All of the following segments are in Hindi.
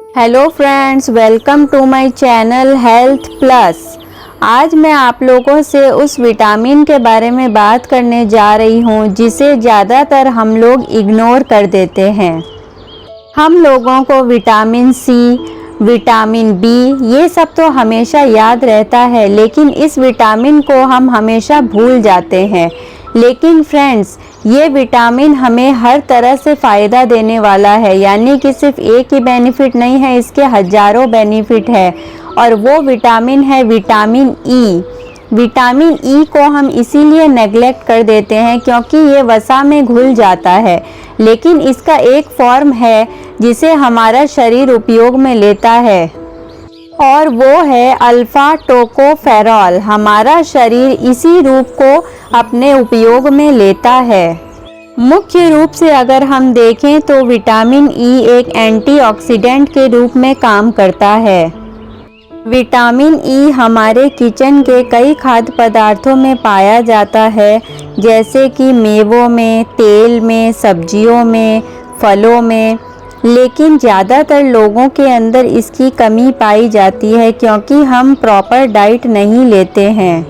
Hello friends, welcome to my channel health plus. आज मैं आप लोगों से उस विटामिन के बारे में बात करने जा रही हूँ जिसे ज़्यादातर हम लोग इग्नोर कर देते हैं। हम लोगों को विटामिन सी, विटामिन बी ये सब तो हमेशा याद रहता है, लेकिन इस विटामिन को हम हमेशा भूल जाते हैं। लेकिन फ्रेंड्स, ये विटामिन हमें हर तरह से फ़ायदा देने वाला है, यानी कि सिर्फ एक ही बेनिफिट नहीं है, इसके हज़ारों बेनिफिट है। और वो विटामिन है विटामिन ई। विटामिन ई को हम इसीलिए नेग्लेक्ट कर देते हैं क्योंकि ये वसा में घुल जाता है, लेकिन इसका एक फॉर्म है जिसे हमारा शरीर उपयोग में लेता है और वो है अल्फा टोकोफेरॉल। हमारा शरीर इसी रूप को अपने उपयोग में लेता है। मुख्य रूप से अगर हम देखें तो विटामिन ई एक एंटीऑक्सीडेंट के रूप में काम करता है। विटामिन ई हमारे किचन के कई खाद्य पदार्थों में पाया जाता है, जैसे कि मेवों में, तेल में, सब्जियों में, फलों में। लेकिन ज़्यादातर लोगों के अंदर इसकी कमी पाई जाती है क्योंकि हम प्रॉपर डाइट नहीं लेते हैं।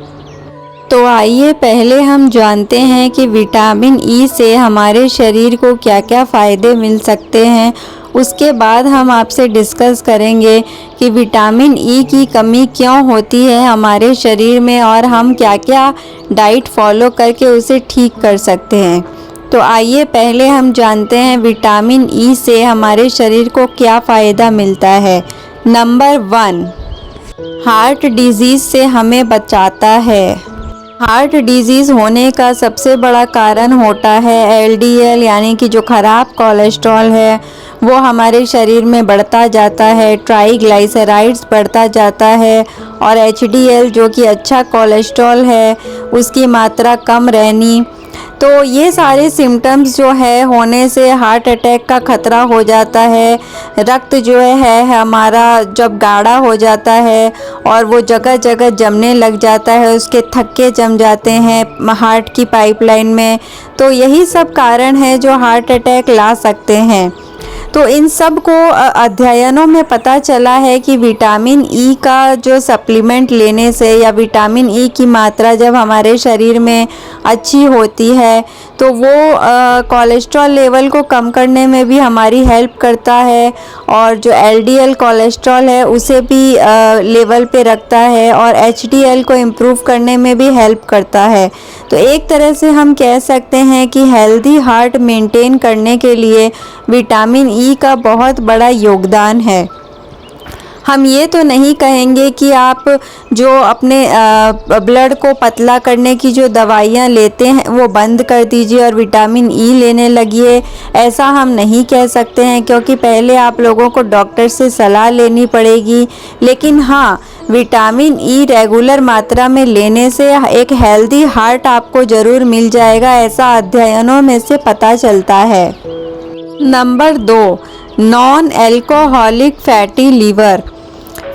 तो आइए पहले हम जानते हैं कि विटामिन ई से हमारे शरीर को क्या क्या फ़ायदे मिल सकते हैं। उसके बाद हम आपसे डिस्कस करेंगे कि विटामिन ई की कमी क्यों होती है हमारे शरीर में और हम क्या क्या डाइट फॉलो करके उसे ठीक कर सकते हैं। तो आइए पहले हम जानते हैं विटामिन ई से हमारे शरीर को क्या फ़ायदा मिलता है। नंबर 1, हार्ट डिजीज़ से हमें बचाता है। हार्ट डिजीज़ होने का सबसे बड़ा कारण होता है एलडीएल, यानी कि जो ख़राब कोलेस्ट्रॉल है वो हमारे शरीर में बढ़ता जाता है, ट्राइग्लाइसराइड्स बढ़ता जाता है, और एचडीएल जो कि अच्छा कोलेस्ट्रॉल है उसकी मात्रा कम रहनी। तो ये सारे सिम्टम्स जो है होने से हार्ट अटैक का ख़तरा हो जाता है। रक्त जो है हमारा जब गाढ़ा हो जाता है और वो जगह जगह जमने लग जाता है, उसके थक्के जम जाते हैं हार्ट की पाइपलाइन में। तो यही सब कारण है जो हार्ट अटैक ला सकते हैं। तो इन सब को अध्ययनों में पता चला है कि विटामिन ई का जो सप्लीमेंट लेने से या विटामिन ई की मात्रा जब हमारे शरीर में अच्छी होती है तो वो कोलेस्ट्रॉल लेवल को कम करने में भी हमारी हेल्प करता है, और जो एलडीएल कोलेस्ट्रॉल है उसे भी लेवल पे रखता है, और एचडीएल को इम्प्रूव करने में भी हेल्प करता है। तो एक तरह से हम कह सकते हैं कि हेल्दी हार्ट मेंटेन करने के लिए विटामिन ई का बहुत बड़ा योगदान है। हम ये तो नहीं कहेंगे कि आप जो अपने ब्लड को पतला करने की जो दवाइयाँ लेते हैं वो बंद कर दीजिए और विटामिन ई लेने लगिए, ऐसा हम नहीं कह सकते हैं, क्योंकि पहले आप लोगों को डॉक्टर से सलाह लेनी पड़ेगी। लेकिन हाँ, विटामिन ई रेगुलर मात्रा में लेने से एक हेल्दी हार्ट आपको ज़रूर मिल जाएगा, ऐसा अध्ययनों में से पता चलता है। Number 2, non alcoholic fatty liver.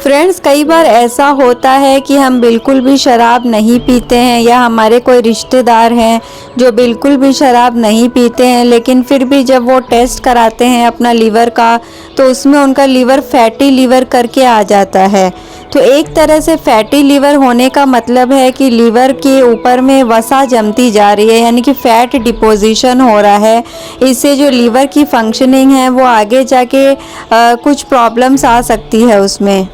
Friends, कई बार ऐसा होता है कि हम बिल्कुल भी शराब नहीं पीते हैं, या हमारे कोई रिश्तेदार हैं जो बिल्कुल भी शराब नहीं पीते हैं, लेकिन फिर भी जब वो टेस्ट कराते हैं अपना लीवर का तो उसमें उनका लीवर फैटी लीवर करके आ जाता है। तो एक तरह से फैटी लीवर होने का मतलब है कि लीवर के ऊपर में वसा जमती जा रही है, यानी कि फैट डिपोजिशन हो रहा है। इससे जो लीवर की फंक्शनिंग है वो आगे जाके कुछ प्रॉब्लम्स आ सकती है उसमें।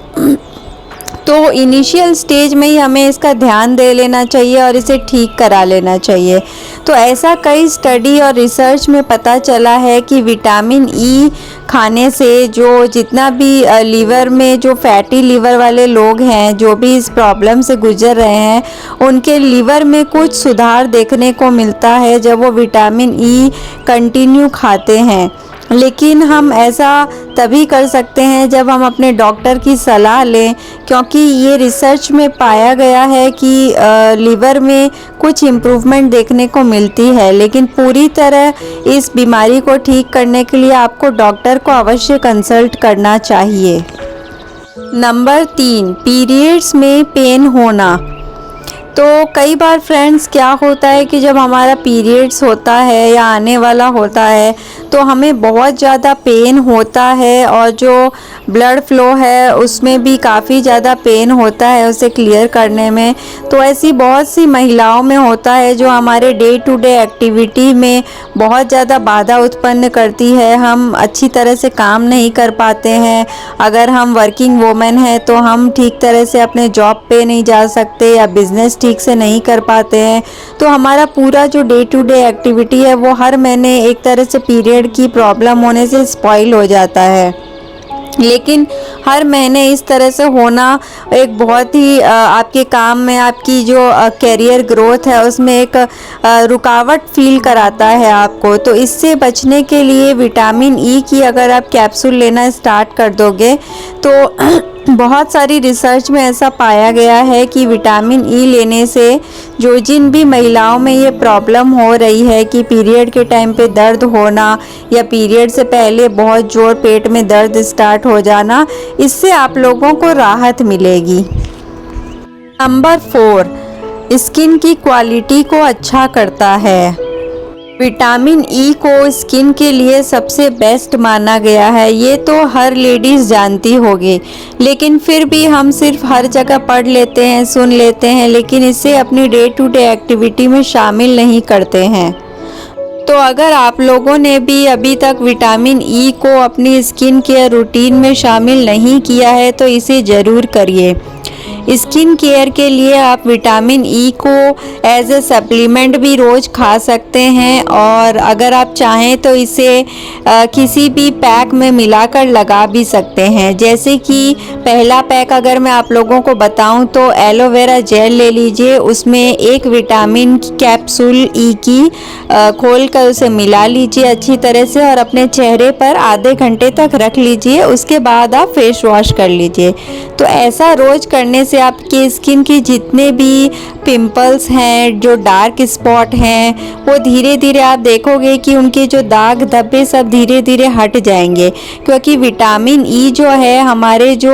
तो इनिशियल स्टेज में ही हमें इसका ध्यान दे लेना चाहिए और इसे ठीक करा लेना चाहिए। तो ऐसा कई स्टडी और रिसर्च में पता चला है कि विटामिन ई खाने से जो जितना भी लीवर में जो फैटी लीवर वाले लोग हैं, जो भी इस प्रॉब्लम से गुजर रहे हैं, उनके लीवर में कुछ सुधार देखने को मिलता है जब वो विटामिन ई कंटिन्यू खाते हैं। लेकिन हम ऐसा तभी कर सकते हैं जब हम अपने डॉक्टर की सलाह लें, क्योंकि ये रिसर्च में पाया गया है कि लीवर में कुछ इम्प्रूवमेंट देखने को मिलती है, लेकिन पूरी तरह इस बीमारी को ठीक करने के लिए आपको डॉक्टर को अवश्य कंसल्ट करना चाहिए। नंबर 3, पीरियड्स में पेन होना। तो कई बार फ्रेंड्स क्या होता है कि जब हमारा पीरियड्स होता है या आने वाला होता है तो हमें बहुत ज़्यादा पेन होता है और जो ब्लड फ्लो है उसमें भी काफ़ी ज़्यादा पेन होता है उसे क्लियर करने में। तो ऐसी बहुत सी महिलाओं में होता है जो हमारे डे टू डे एक्टिविटी में बहुत ज़्यादा बाधा उत्पन्न करती है। हम अच्छी तरह से काम नहीं कर पाते हैं। अगर हम वर्किंग वुमेन हैं तो हम ठीक तरह से अपने जॉब पे नहीं जा सकते या बिज़नेस ठीक से नहीं कर पाते हैं। तो हमारा पूरा जो डे टू डे एक्टिविटी है वो हर महीने एक तरह से पीरियड की प्रॉब्लम होने से स्पॉइल हो जाता है। लेकिन हर महीने इस तरह से होना एक बहुत ही आपके काम में, आपकी जो करियर ग्रोथ है उसमें एक रुकावट फील कराता है आपको। तो इससे बचने के लिए विटामिन ई की अगर आप कैप्सूल लेना स्टार्ट कर दोगे तो बहुत सारी रिसर्च में ऐसा पाया गया है कि विटामिन ई लेने से जिन भी महिलाओं में ये प्रॉब्लम हो रही है कि पीरियड के टाइम पे दर्द होना या पीरियड से पहले बहुत जोर पेट में दर्द स्टार्ट हो जाना, इससे आप लोगों को राहत मिलेगी। नंबर 4, स्किन की क्वालिटी को अच्छा करता है। विटामिन ई को स्किन के लिए सबसे बेस्ट माना गया है, ये तो हर लेडीज़ जानती होगी, लेकिन फिर भी हम सिर्फ हर जगह पढ़ लेते हैं, सुन लेते हैं, लेकिन इसे अपनी डे टू डे एक्टिविटी में शामिल नहीं करते हैं। तो अगर आप लोगों ने भी अभी तक विटामिन ई को अपनी स्किन केयर रूटीन में शामिल नहीं किया है तो इसे ज़रूर करिए। स्किन केयर के लिए आप विटामिन ई को एज ए सप्लीमेंट भी रोज़ खा सकते हैं और अगर आप चाहें तो इसे किसी भी पैक में मिलाकर लगा भी सकते हैं। जैसे कि पहला पैक अगर मैं आप लोगों को बताऊं तो एलोवेरा जेल ले लीजिए, उसमें एक विटामिन की कैप्सूल ई की खोल कर उसे मिला लीजिए अच्छी तरह से और अपने चेहरे पर आधे घंटे तक रख लीजिए। उसके बाद आप फेस वॉश कर लीजिए। तो ऐसा रोज़ करने से आपकी स्किन की जितने भी पिंपल्स हैं, जो डार्क स्पॉट हैं, वो धीरे धीरे आप देखोगे कि उनके जो दाग धब्बे सब धीरे धीरे हट जाएंगे। क्योंकि विटामिन ई जो है हमारे जो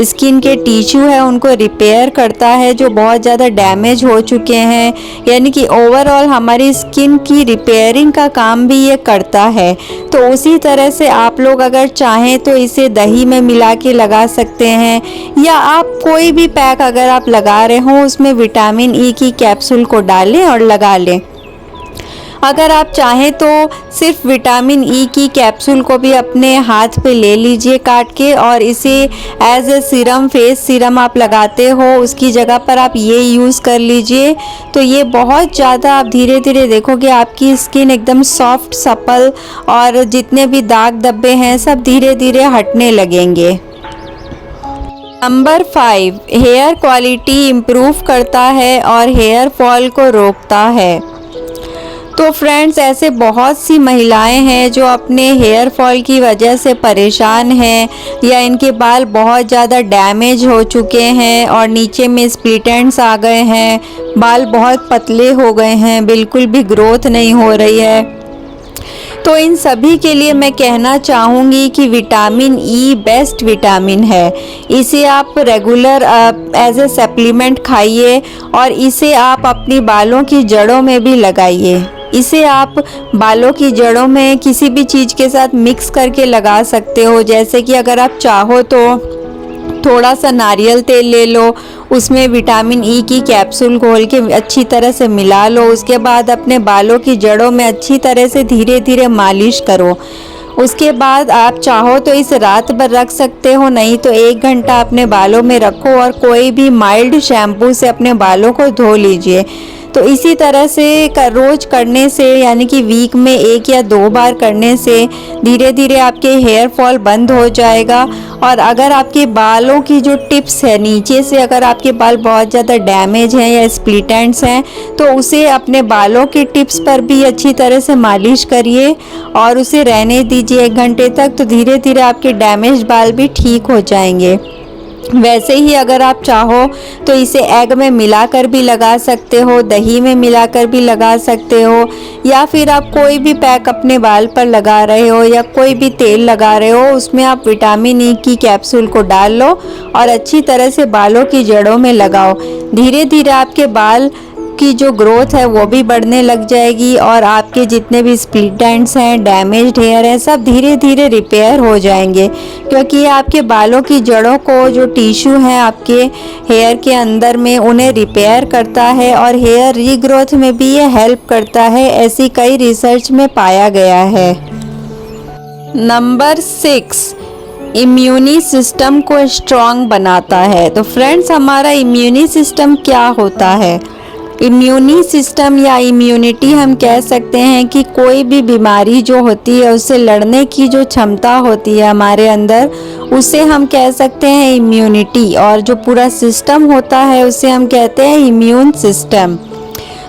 स्किन के टिश्यू है उनको रिपेयर करता है जो बहुत ज़्यादा डैमेज हो चुके हैं, यानी कि ओवरऑल हमारी स्किन की रिपेयरिंग का काम भी ये करता है। तो उसी तरह से आप लोग अगर चाहें तो इसे दही में मिला के लगा सकते हैं या आप कोई भी पैक अगर आप लगा रहे हो उसमें विटामिन ई की कैप्सूल को डालें और लगा लें। अगर आप चाहें तो सिर्फ विटामिन ई की कैप्सूल को भी अपने हाथ पे ले लीजिए काट के और इसे as a serum, face serum आप लगाते हो उसकी जगह पर आप ये यूज़ कर लीजिए। तो ये बहुत ज़्यादा आप धीरे धीरे देखोगे आपकी स्किन एकदम सॉफ्ट, सपल और जितने भी दाग धब्बे हैं सब धीरे धीरे हटने लगेंगे। नंबर 5, हेयर क्वालिटी इम्प्रूव करता है और हेयर फॉल को रोकता है। तो फ्रेंड्स ऐसे बहुत सी महिलाएं हैं जो अपने हेयर फॉल की वजह से परेशान हैं या इनके बाल बहुत ज़्यादा डैमेज हो चुके हैं और नीचे में स्प्लिट एंड्स आ गए हैं, बाल बहुत पतले हो गए हैं, बिल्कुल भी ग्रोथ नहीं हो रही है। तो इन सभी के लिए मैं कहना चाहूँगी कि विटामिन ई बेस्ट विटामिन है। इसे आप रेगुलर एज ए सप्लीमेंट खाइए और इसे आप अपनी बालों की जड़ों में भी लगाइए। इसे आप बालों की जड़ों में किसी भी चीज़ के साथ मिक्स करके लगा सकते हो। जैसे कि अगर आप चाहो तो थोड़ा सा नारियल तेल ले लो, उसमें विटामिन ई की कैप्सूल घोल के अच्छी तरह से मिला लो। उसके बाद अपने बालों की जड़ों में अच्छी तरह से धीरे धीरे मालिश करो। उसके बाद आप चाहो तो इसे रात भर रख सकते हो, नहीं तो 1 घंटा अपने बालों में रखो और कोई भी माइल्ड शैम्पू से अपने बालों को धो लीजिए। तो इसी तरह से रोज़ करने से, यानी कि वीक में 1 या 2 बार करने से धीरे धीरे आपके हेयर फॉल बंद हो जाएगा। और अगर आपके बालों की जो टिप्स है नीचे से, अगर आपके बाल बहुत ज़्यादा डैमेज हैं या स्प्लिट एंड्स हैं तो उसे अपने बालों की टिप्स पर भी अच्छी तरह से मालिश करिए और उसे रहने दीजिए 1 घंटे तक। तो धीरे धीरे आपके डैमेज बाल भी ठीक हो जाएंगे। वैसे ही अगर आप चाहो तो इसे एग में मिलाकर भी लगा सकते हो, दही में मिलाकर भी लगा सकते हो, या फिर आप कोई भी पैक अपने बाल पर लगा रहे हो या कोई भी तेल लगा रहे हो उसमें आप विटामिन ई की कैप्सूल को डाल लो और अच्छी तरह से बालों की जड़ों में लगाओ। धीरे धीरे आपके बाल की जो ग्रोथ है वो भी बढ़ने लग जाएगी और आपके जितने भी स्प्लिट एंड्स हैं, डैमेज्ड हेयर है, सब धीरे धीरे रिपेयर हो जाएंगे, क्योंकि ये आपके बालों की जड़ों को जो टिश्यू है आपके हेयर के अंदर में उन्हें रिपेयर करता है और हेयर रीग्रोथ में भी ये हेल्प करता है। ऐसी कई रिसर्च में पाया गया है। नंबर 6, इम्यूनी सिस्टम को स्ट्रॉन्ग बनाता है। तो फ्रेंड्स, हमारा इम्यूनी सिस्टम क्या होता है? इम्यूनी सिस्टम या इम्यूनिटी हम कह सकते हैं कि कोई भी बीमारी जो होती है उससे लड़ने की जो क्षमता होती है हमारे अंदर, उसे हम कह सकते हैं इम्यूनिटी, और जो पूरा सिस्टम होता है उसे हम कहते हैं इम्यून सिस्टम।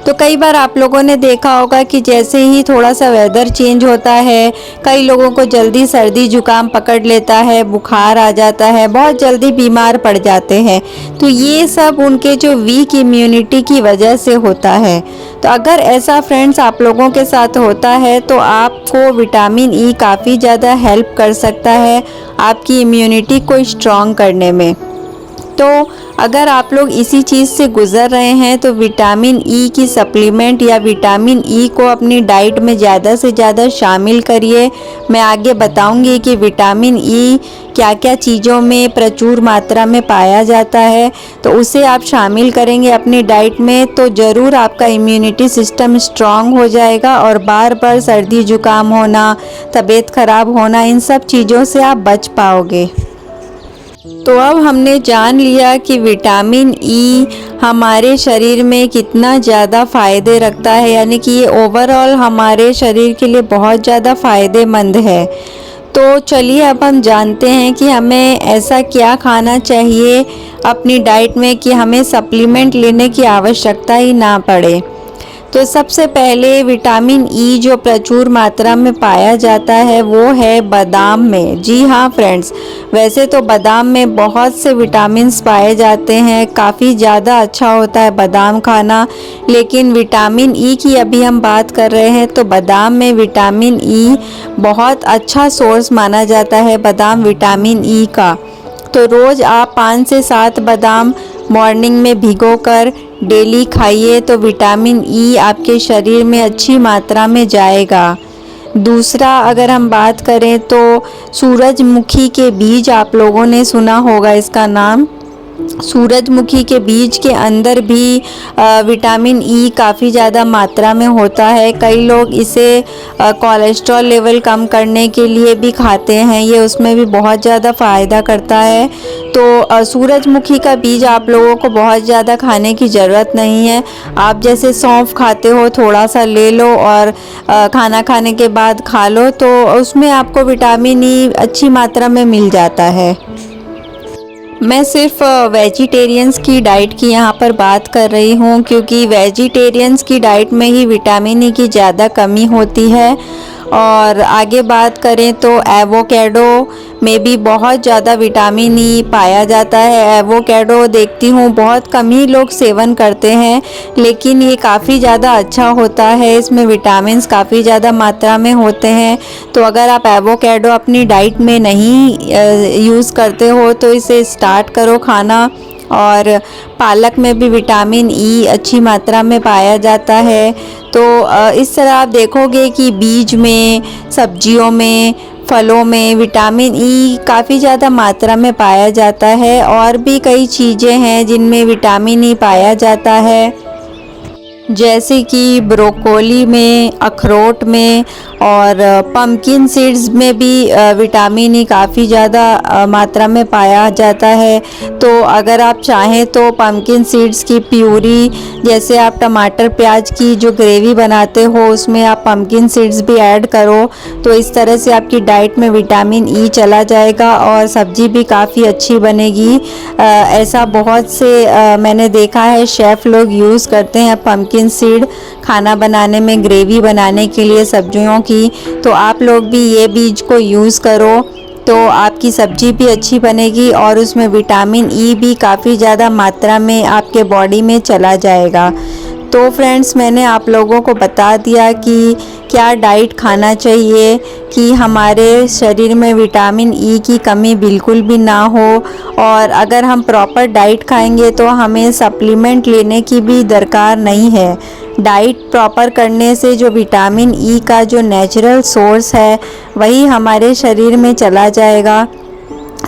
तो कई बार आप लोगों ने देखा होगा कि जैसे ही थोड़ा सा वेदर चेंज होता है, कई लोगों को जल्दी सर्दी जुकाम पकड़ लेता है, बुखार आ जाता है, बहुत जल्दी बीमार पड़ जाते हैं। तो ये सब उनके जो वीक इम्यूनिटी की वजह से होता है। तो अगर ऐसा फ्रेंड्स आप लोगों के साथ होता है तो आपको विटामिन ई काफ़ी ज़्यादा हेल्प कर सकता है आपकी इम्यूनिटी को स्ट्रॉन्ग करने में। तो अगर आप लोग इसी चीज़ से गुज़र रहे हैं तो विटामिन ई की सप्लीमेंट या विटामिन ई को अपनी डाइट में ज़्यादा से ज़्यादा शामिल करिए। मैं आगे बताऊंगी कि विटामिन ई क्या क्या चीज़ों में प्रचुर मात्रा में पाया जाता है, तो उसे आप शामिल करेंगे अपनी डाइट में तो ज़रूर आपका इम्यूनिटी सिस्टम स्ट्रॉन्ग हो जाएगा और बार बार सर्दी जुकाम होना, तबीयत ख़राब होना, इन सब चीज़ों से आप बच पाओगे। तो अब हमने जान लिया कि विटामिन ई हमारे शरीर में कितना ज़्यादा फ़ायदे रखता है, यानी कि ये ओवरऑल हमारे शरीर के लिए बहुत ज़्यादा फ़ायदेमंद है। तो चलिए अब हम जानते हैं कि हमें ऐसा क्या खाना चाहिए अपनी डाइट में कि हमें सप्लीमेंट लेने की आवश्यकता ही ना पड़े। तो सबसे पहले विटामिन ई जो प्रचुर मात्रा में पाया जाता है वो है बादाम में। जी हाँ फ्रेंड्स, वैसे तो बादाम में बहुत से विटामिन्स पाए जाते हैं, काफ़ी ज़्यादा अच्छा होता है बादाम खाना, लेकिन विटामिन ई की अभी हम बात कर रहे हैं तो बादाम में विटामिन ई बहुत अच्छा सोर्स माना जाता है बादाम विटामिन ई का। तो रोज़ आप 5 से 7 बादाम मॉर्निंग में भिगोकर डेली खाइए तो विटामिन ई आपके शरीर में अच्छी मात्रा में जाएगा। दूसरा अगर हम बात करें तो सूरजमुखी के बीज, आप लोगों ने सुना होगा इसका नाम। सूरजमुखी के बीज के अंदर भी विटामिन ई काफ़ी ज़्यादा मात्रा में होता है। कई लोग इसे कोलेस्ट्रॉल लेवल कम करने के लिए भी खाते हैं, ये उसमें भी बहुत ज़्यादा फ़ायदा करता है। तो सूरजमुखी का बीज आप लोगों को बहुत ज़्यादा खाने की ज़रूरत नहीं है। आप जैसे सौंफ खाते हो, थोड़ा सा ले लो और खाना खाने के बाद खा लो, तो उसमें आपको विटामिन ई अच्छी मात्रा में मिल जाता है। मैं सिर्फ वेजिटेरियंस की डाइट की यहाँ पर बात कर रही हूँ, क्योंकि वेजिटेरियंस की डाइट में ही विटामिन ई की ज़्यादा कमी होती है। और आगे बात करें तो एवोकेडो में भी बहुत ज़्यादा विटामिन ई पाया जाता है। एवोकेडो देखती हूँ बहुत कम ही लोग सेवन करते हैं, लेकिन ये काफ़ी ज़्यादा अच्छा होता है, इसमें विटामिन्स काफ़ी ज़्यादा मात्रा में होते हैं। तो अगर आप एवोकेडो अपनी डाइट में नहीं यूज़ करते हो तो इसे स्टार्ट करो खाना। और पालक में भी विटामिन ई अच्छी मात्रा में पाया जाता है। तो इस तरह आप देखोगे कि बीज में, सब्जियों में, फलों में विटामिन ई काफ़ी ज़्यादा मात्रा में पाया जाता है। और भी कई चीज़ें हैं जिनमें विटामिन ई पाया जाता है, जैसे कि ब्रोकोली में, अखरोट में और पम्पकिन सीड्स में भी विटामिन ई काफ़ी ज़्यादा मात्रा में पाया जाता है। तो अगर आप चाहें तो पम्पकिन सीड्स की प्यूरी, जैसे आप टमाटर प्याज की जो ग्रेवी बनाते हो उसमें आप पम्पकिन सीड्स भी ऐड करो, तो इस तरह से आपकी डाइट में विटामिन ई चला जाएगा और सब्जी भी काफ़ी अच्छी बनेगी। ऐसा बहुत से मैंने देखा है शेफ़ लोग यूज़ करते हैं पम्पकिन सीड खाना बनाने में, ग्रेवी बनाने के लिए सब्जियों की। तो आप लोग भी ये बीज को यूज़ करो तो आपकी सब्जी भी अच्छी बनेगी और उसमें विटामिन ई भी काफ़ी ज़्यादा मात्रा में आपके बॉडी में चला जाएगा। तो फ्रेंड्स, मैंने आप लोगों को बता दिया कि क्या डाइट खाना चाहिए कि हमारे शरीर में विटामिन ई की कमी बिल्कुल भी ना हो। और अगर हम प्रॉपर डाइट खाएंगे तो हमें सप्लीमेंट लेने की भी दरकार नहीं है। डाइट प्रॉपर करने से जो विटामिन ई का जो नेचुरल सोर्स है वही हमारे शरीर में चला जाएगा।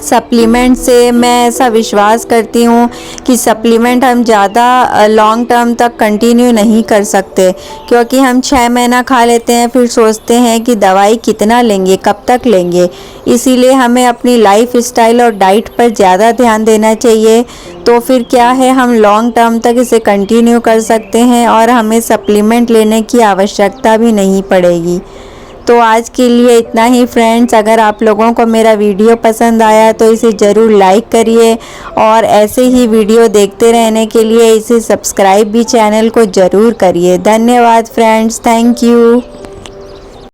सप्लीमेंट से मैं ऐसा विश्वास करती हूँ कि सप्लीमेंट हम ज़्यादा लॉन्ग टर्म तक कंटिन्यू नहीं कर सकते, क्योंकि हम 6 महीना खा लेते हैं फिर सोचते हैं कि दवाई कितना लेंगे, कब तक लेंगे। इसीलिए हमें अपनी लाइफ स्टाइल और डाइट पर ज़्यादा ध्यान देना चाहिए। तो फिर क्या है, हम लॉन्ग टर्म तक इसे कंटिन्यू कर सकते हैं और हमें सप्लीमेंट लेने की आवश्यकता भी नहीं पड़ेगी। तो आज के लिए इतना ही फ्रेंड्स। अगर आप लोगों को मेरा वीडियो पसंद आया तो इसे ज़रूर लाइक करिए और ऐसे ही वीडियो देखते रहने के लिए इसे सब्सक्राइब भी चैनल को ज़रूर करिए। धन्यवाद फ्रेंड्स, थैंक यू।